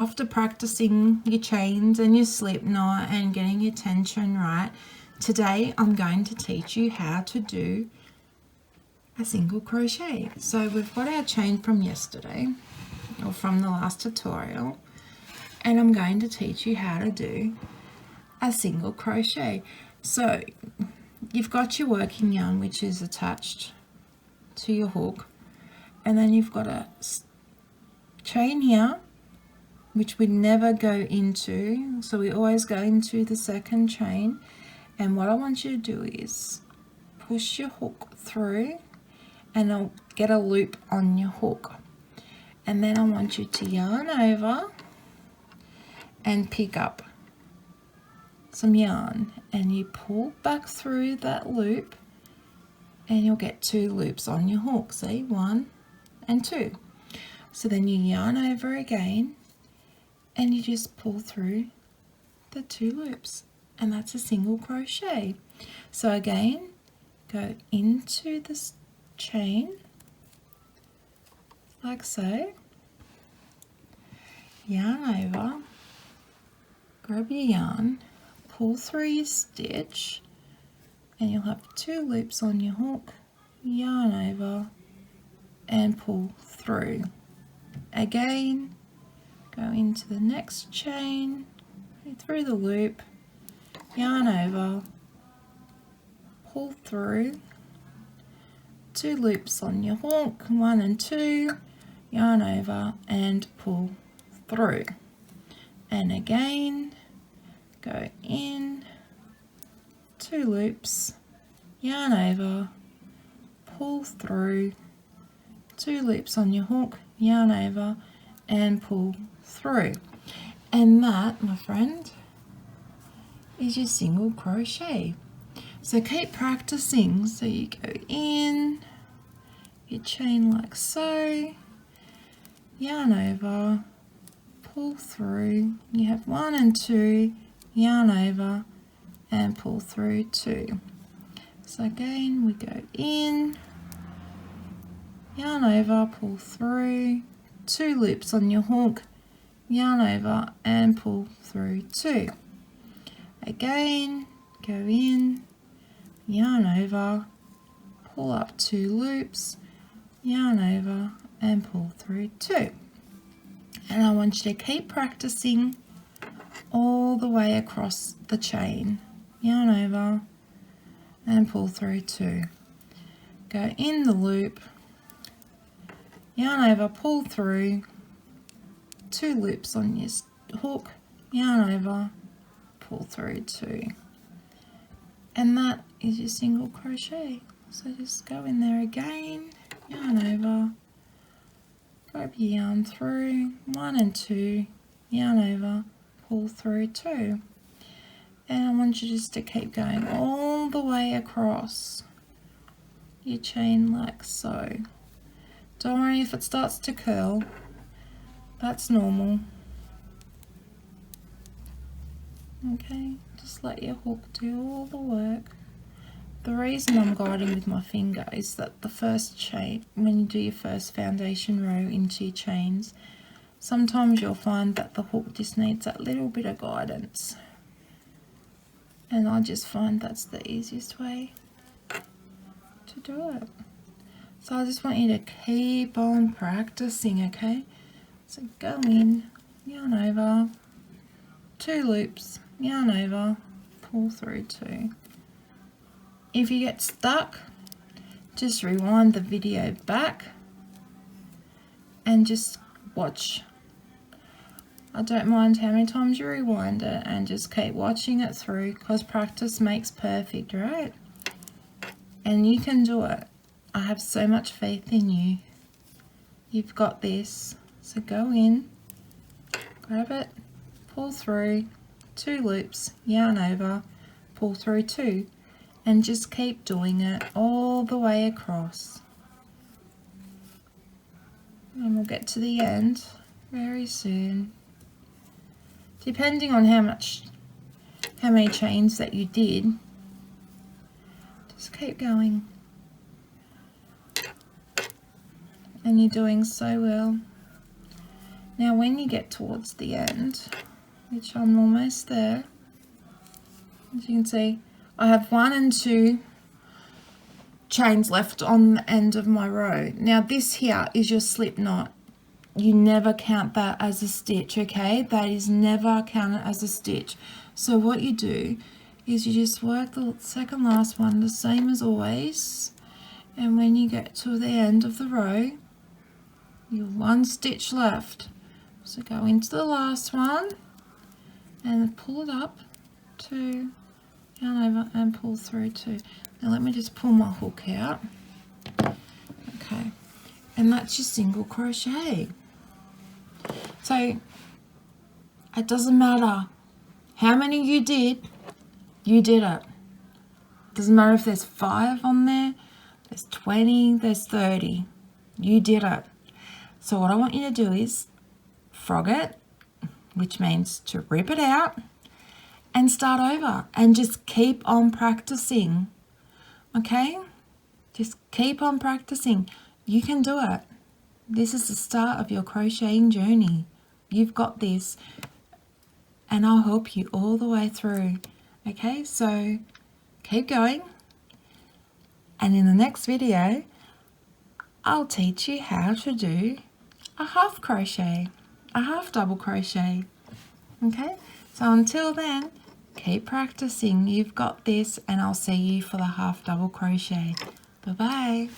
after practicing your chains and your slip knot and getting your tension right, today I'm going to teach you how to do a single crochet. So we've got our chain from yesterday, or from the last tutorial, and I'm going to teach you how to do a single crochet. So you've got your working yarn, which is attached to your hook, and then you've got a chain here, which we never go into, so we always go into the second chain. And what I want you to do is push your hook through and I'll get a loop on your hook, and then I want you to yarn over and pick up some yarn, and you pull back through that loop and you'll get 2 loops on your hook. See, 1 and 2. So then you yarn over again and you just pull through the 2 loops, and that's a single crochet. So again, go into this chain like so, yarn over, grab your yarn, pull through your stitch, and you'll have 2 loops on your hook, yarn over and pull through. Again, go into the next chain, through the loop, yarn over, pull through, 2 loops on your hook, 1 and 2, yarn over and pull through. And again, go in, 2 loops, yarn over, pull through, 2 loops on your hook, yarn over and pull through. And that, my friend, is your single crochet. So keep practicing. So you go in, you chain like so, yarn over, pull through, you have 1 and 2, yarn over and pull through 2. So again, we go in, yarn over, pull through, 2 loops on your hook, yarn over and pull through 2. Again, go in, yarn over, pull up 2 loops, yarn over and pull through 2. And I want you to keep practicing all the way across the chain. Yarn over and pull through 2. Go in the loop, yarn over, pull through, 2 loops on your hook, yarn over, pull through 2. And that is your single crochet. So just go in there again, yarn over, grab your yarn through, 1 and 2, yarn over, pull through 2. And I want you just to keep going all the way across your chain like so. Don't worry if it starts to curl, that's normal. Okay, just let your hook do all the work. The reason I'm guiding with my finger is that the first chain, when you do your first foundation row into your chains, sometimes you'll find that the hook just needs that little bit of guidance. And I just find that's the easiest way to do it. So I just want you to keep on practicing, okay? So go in, yarn over, 2 loops, yarn over, pull through 2. If you get stuck, just rewind the video back and just watch. I don't mind how many times you rewind it, and just keep watching it through, because practice makes perfect, right? And you can do it. I have so much faith in you. You've got this. So go in, grab it, pull through, 2 loops, yarn over, pull through 2. And just keep doing it all the way across. And we'll get to the end very soon. Depending on how many chains that you did, just keep going. And you're doing so well. Now when you get towards the end, which I'm almost there, as you can see, I have 1 and 2 chains left on the end of my row. Now this here is your slip knot. You never count that as a stitch, okay? That is never counted as a stitch. So what you do is you just work the second last one the same as always, and when you get to the end of the row, you have 1 stitch left. So go into the last one and pull it up, 2, yarn over and pull through 2. Now let me just pull my hook out. Okay, and that's your single crochet. So it doesn't matter how many you did it. Doesn't matter if there's 5 on there, there's 20, there's 30. You did it. So what I want you to do is frog it, which means to rip it out and start over and just keep on practicing. Okay? Just keep on practicing. You can do it. This is the start of your crocheting journey. You've got this, and I'll help you all the way through. Okay, so keep going, and in the next video I'll teach you how to do a half crochet, a half double crochet. Okay, so until then, keep practicing. You've got this, and I'll see you for the half double crochet. Bye bye.